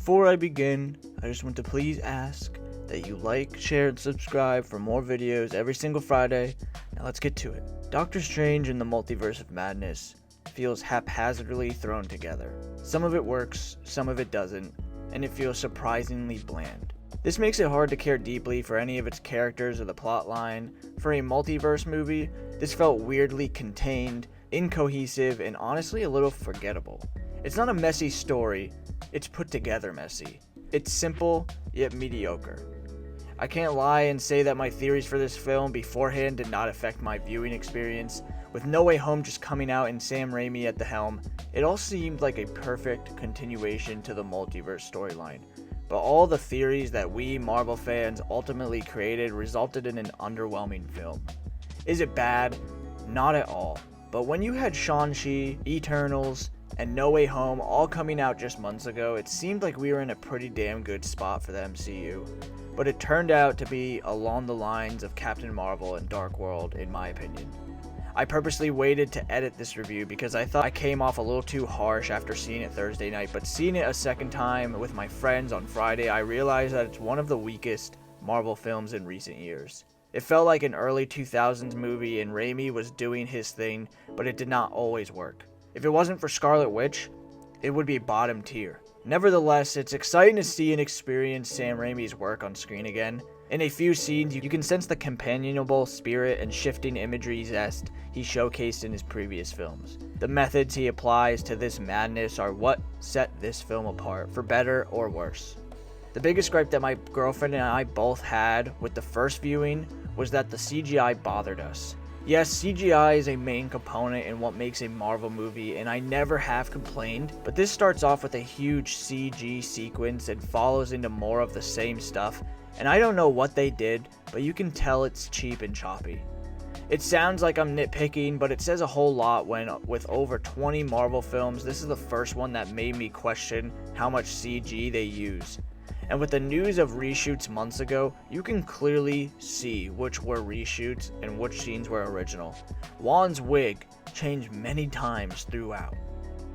Before I begin, I just want to please ask that you like, share, and subscribe for more videos every single Friday. Now let's get to it. Doctor Strange in the Multiverse of Madness feels haphazardly thrown together. Some of it works, some of it doesn't, and it feels surprisingly bland. This makes it hard to care deeply for any of its characters or the plot line. For a multiverse movie, this felt weirdly contained, incohesive, and honestly a little forgettable. It's not a messy story, it's put together messy. It's simple, yet mediocre. I can't lie and say that my theories for this film beforehand did not affect my viewing experience. With No Way Home just coming out and Sam Raimi at the helm, it all seemed like a perfect continuation to the multiverse storyline. But all the theories that we Marvel fans ultimately created resulted in an underwhelming film. Is it bad? Not at all. But when you had Shang-Chi, Eternals, and No Way Home all coming out just months ago, it seemed like we were in a pretty damn good spot for the MCU. But it turned out to be along the lines of Captain Marvel and Dark World, in my opinion. I purposely waited to edit this review because I thought I came off a little too harsh after seeing it Thursday night, but seeing it a second time with my friends on Friday, I realized that it's one of the weakest Marvel films in recent years. It felt like an early 2000s movie and Raimi was doing his thing, but it did not always work. If it wasn't for Scarlet Witch, it would be bottom tier. Nevertheless, it's exciting to see and experience Sam Raimi's work on screen again. In a few scenes, you can sense the companionable spirit and shifting imagery zest he showcased in his previous films. The methods he applies to this madness are what set this film apart, for better or worse. The biggest gripe that my girlfriend and I both had with the first viewing was that the CGI bothered us. Yes, CGI is a main component in what makes a Marvel movie, and I never have complained, but this starts off with a huge CG sequence and follows into more of the same stuff, and I don't know what they did, but you can tell it's cheap and choppy. It sounds like I'm nitpicking, but it says a whole lot when, with over 20 Marvel films, this is the first one that made me question how much CG they use. And with the news of reshoots months ago, you can clearly see which were reshoots and which scenes were original. Juan's wig changed many times throughout.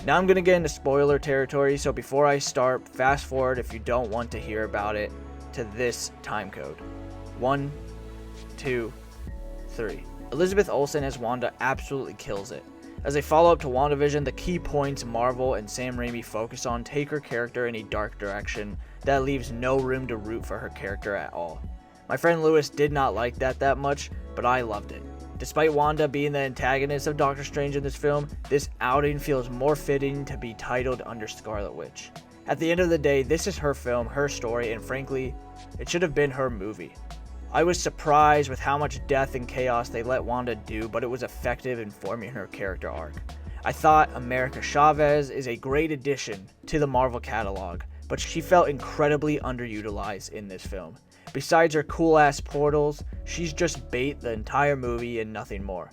Now I'm going to get into spoiler territory, so before I start, fast forward if you don't want to hear about it to this time code. 1, 2, 3. Elizabeth Olsen as Wanda absolutely kills it. As a follow-up to WandaVision, the key points Marvel and Sam Raimi focus on take her character in a dark direction that leaves no room to root for her character at all. My friend Lewis did not like that much, but I loved it. Despite Wanda being the antagonist of Doctor Strange in this film, this outing feels more fitting to be titled under Scarlet Witch. At the end of the day, this is her film, her story, and frankly, it should have been her movie. I was surprised with how much death and chaos they let Wanda do, but it was effective in forming her character arc. I thought America Chavez is a great addition to the Marvel catalog, but she felt incredibly underutilized in this film. Besides her cool-ass portals, she's just bait the entire movie and nothing more.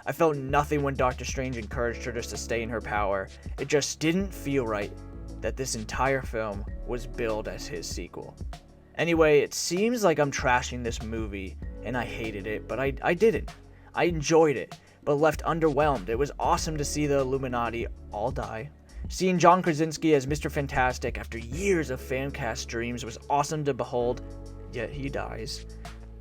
I felt nothing when Doctor Strange encouraged her to sustain her power. It just didn't feel right that this entire film was billed as his sequel. Anyway, it seems like I'm trashing this movie, and I hated it, but I didn't. I enjoyed it, but left underwhelmed. It was awesome to see the Illuminati all die. Seeing John Krasinski as Mr. Fantastic after years of fan cast dreams was awesome to behold, yet he dies.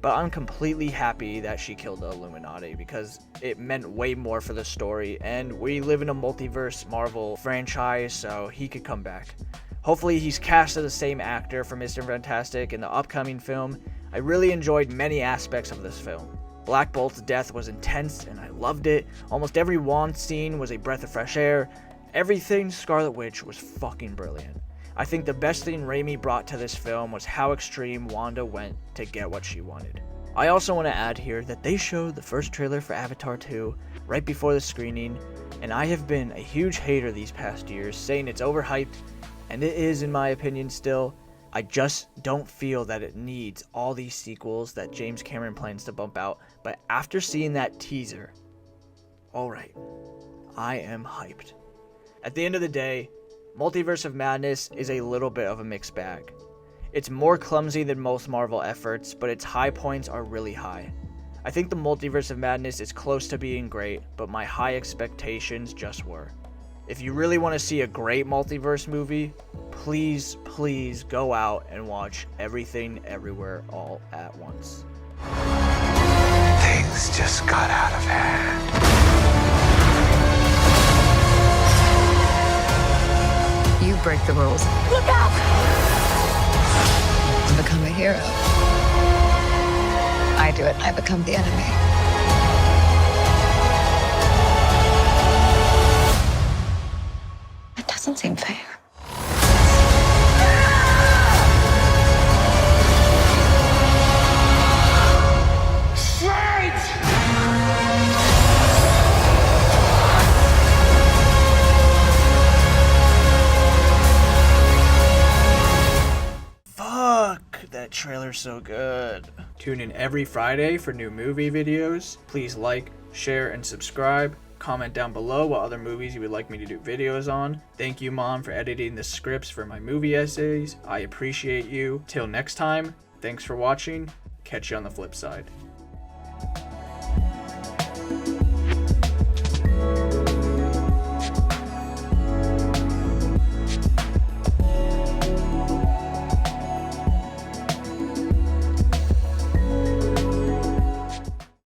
But I'm completely happy that she killed the Illuminati because it meant way more for the story, and we live in a multiverse Marvel franchise, so he could come back. Hopefully he's cast as the same actor for Mr. Fantastic in the upcoming film. I really enjoyed many aspects of this film. Black Bolt's death was intense and I loved it. Almost every Wand scene was a breath of fresh air. Everything Scarlet Witch was fucking brilliant. I think the best thing Raimi brought to this film was how extreme Wanda went to get what she wanted. I also want to add here that they showed the first trailer for Avatar 2 right before the screening, and I have been a huge hater these past years, saying it's overhyped, and it is in my opinion still. I just don't feel that it needs all these sequels that James Cameron plans to bump out, but after seeing that teaser, alright, I am hyped. At the end of the day, Multiverse of Madness is a little bit of a mixed bag. It's more clumsy than most Marvel efforts, but its high points are really high. I think the Multiverse of Madness is close to being great, but my high expectations just were. If you really want to see a great multiverse movie, please go out and watch Everything Everywhere All at Once. Things just got out of hand. You break the rules. Look out! To become a hero. I do it, I become the enemy. It doesn't seem fair. That trailer's so good. Tune in every Friday for new movie videos. Please like, share, and subscribe. Comment down below what other movies you would like me to do videos on. Thank you, Mom, for editing the scripts for my movie essays. I appreciate you. Till next time, thanks for watching. Catch you on the flip side.